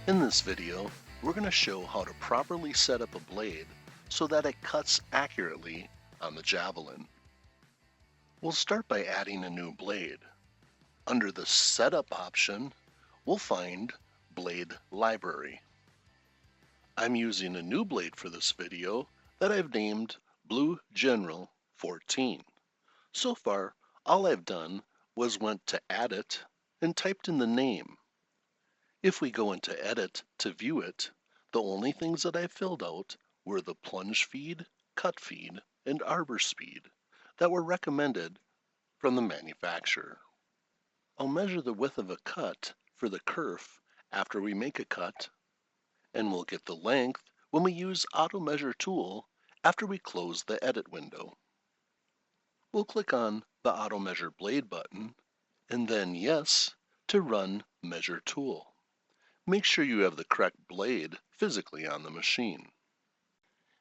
In this video, we're going to show how to properly set up a blade so that it cuts accurately on the Javelin. We'll start by adding a new blade. Under the Setup option, we'll find Blade Library. I'm using a new blade for this video that I've named Blue General 14. So far, all I've done was went to Edit and typed in the name. If we go into Edit to view it, the only things that I filled out were the plunge feed, cut feed, and arbor speed that were recommended from the manufacturer. I'll measure the width of a cut for the kerf after we make a cut, and we'll get the length when we use Auto Measure tool after we close the Edit window. We'll click on the Auto Measure Blade button, and then Yes to run Measure Tool. Make sure you have the correct blade physically on the machine.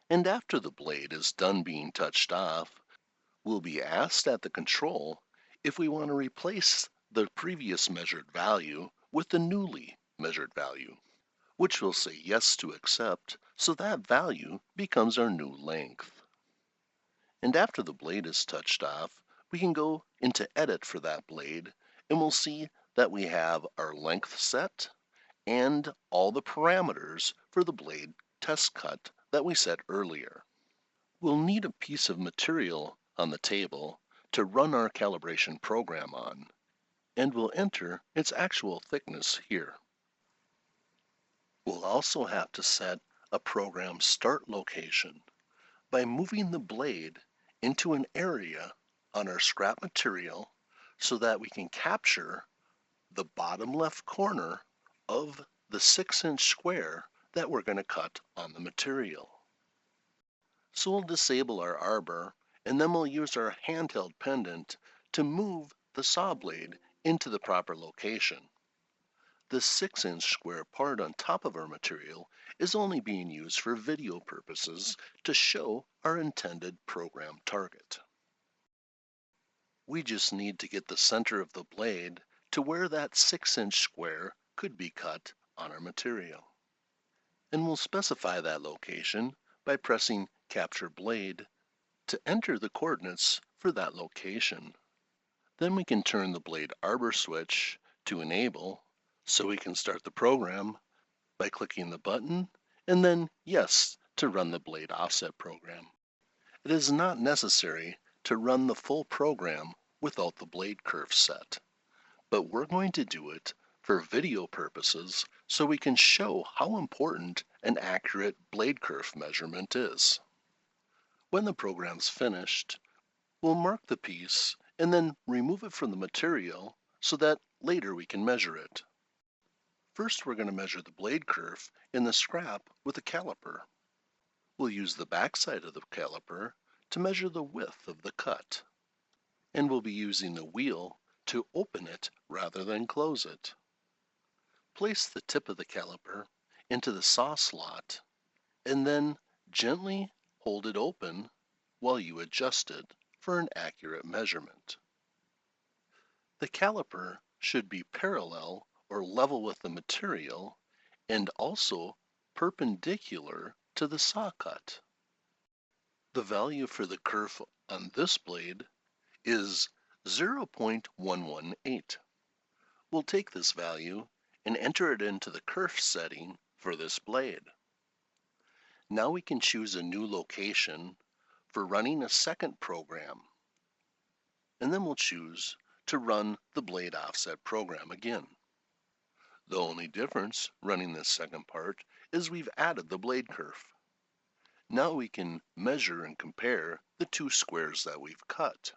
And after the blade is done being touched off, we'll be asked at the control if we want to replace the previous measured value with the newly measured value, which we'll say yes to accept, so that value becomes our new length. And after the blade is touched off, we can go into Edit for that blade, and we'll see that we have our length set and all the parameters for the blade test cut that we set earlier. We'll need a piece of material on the table to run our calibration program on, and we'll enter its actual thickness here. We'll also have to set a program start location by moving the blade into an area on our scrap material so that we can capture the bottom left corner of the 6-inch square that we're going to cut on the material. So we'll disable our arbor, and then we'll use our handheld pendant to move the saw blade into the proper location. The 6-inch square part on top of our material is only being used for video purposes to show our intended program target. We just need to get the center of the blade to where that 6-inch square could be cut on our material. And we'll specify that location by pressing Capture Blade to enter the coordinates for that location. Then we can turn the blade arbor switch to enable so we can start the program by clicking the button and then Yes to run the blade offset program. It is not necessary to run the full program without the blade kerf set, but we're going to do it for video purposes so we can show how important an accurate blade kerf measurement is. When the program's finished, we'll mark the piece and then remove it from the material so that later we can measure it. First, we're going to measure the blade kerf in the scrap with a caliper. We'll use the back side of the caliper to measure the width of the cut, and we'll be using the wheel to open it rather than close it. Place the tip of the caliper into the saw slot and then gently hold it open while you adjust it for an accurate measurement. The caliper should be parallel or level with the material and also perpendicular to the saw cut. The value for the kerf on this blade is 0.118. We'll take this value and enter it into the kerf setting for this blade. Now we can choose a new location for running a second program, and then we'll choose to run the blade offset program again. The only difference running this second part is we've added the blade kerf. Now we can measure and compare the two squares that we've cut.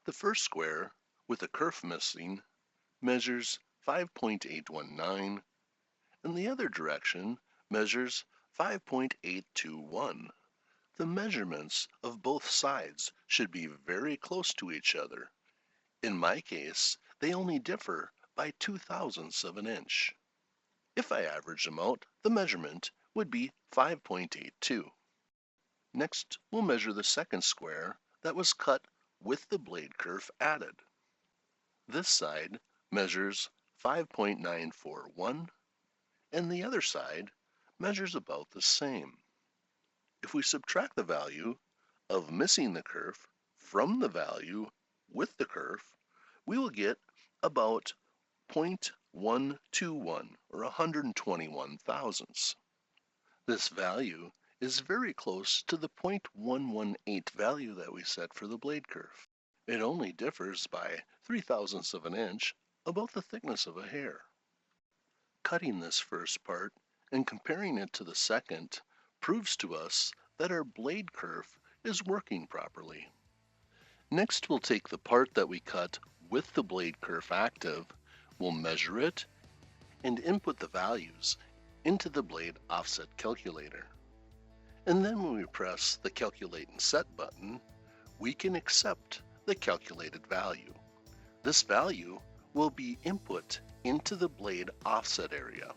The first square, with the kerf missing, measures 5.819, and the other direction measures 5.821. The measurements of both sides should be very close to each other. In my case, they only differ by 0.02 of an inch. If I average them out, the measurement would be 5.82. Next, we'll measure the second square that was cut with the blade kerf added. This side measures 5.941, and the other side measures about the same. If we subtract the value of missing the kerf from the value with the kerf, we will get about 0.121 or 121 thousandths. This value is very close to the 0.118 value that we set for the blade kerf. It only differs by 0.03 of an inch, about the thickness of a hair. Cutting this first part and comparing it to the second proves to us that our blade kerf is working properly. Next, we'll take the part that we cut with the blade kerf active, we'll measure it, and input the values into the blade offset calculator. And then when we press the Calculate and Set button, we can accept the calculated value. This value will be input into the blade offset area.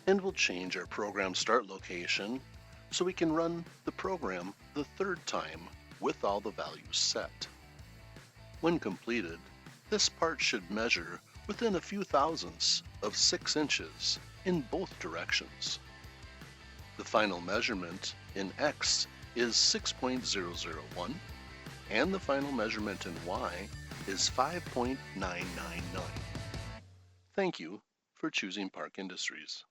And we'll change our program start location so we can run the program the third time with all the values set. When completed, this part should measure within a few thousandths of 6 inches in both directions. The final measurement in X is 6.001, and the final measurement in Y is 5.999. Thank you for choosing Park Industries.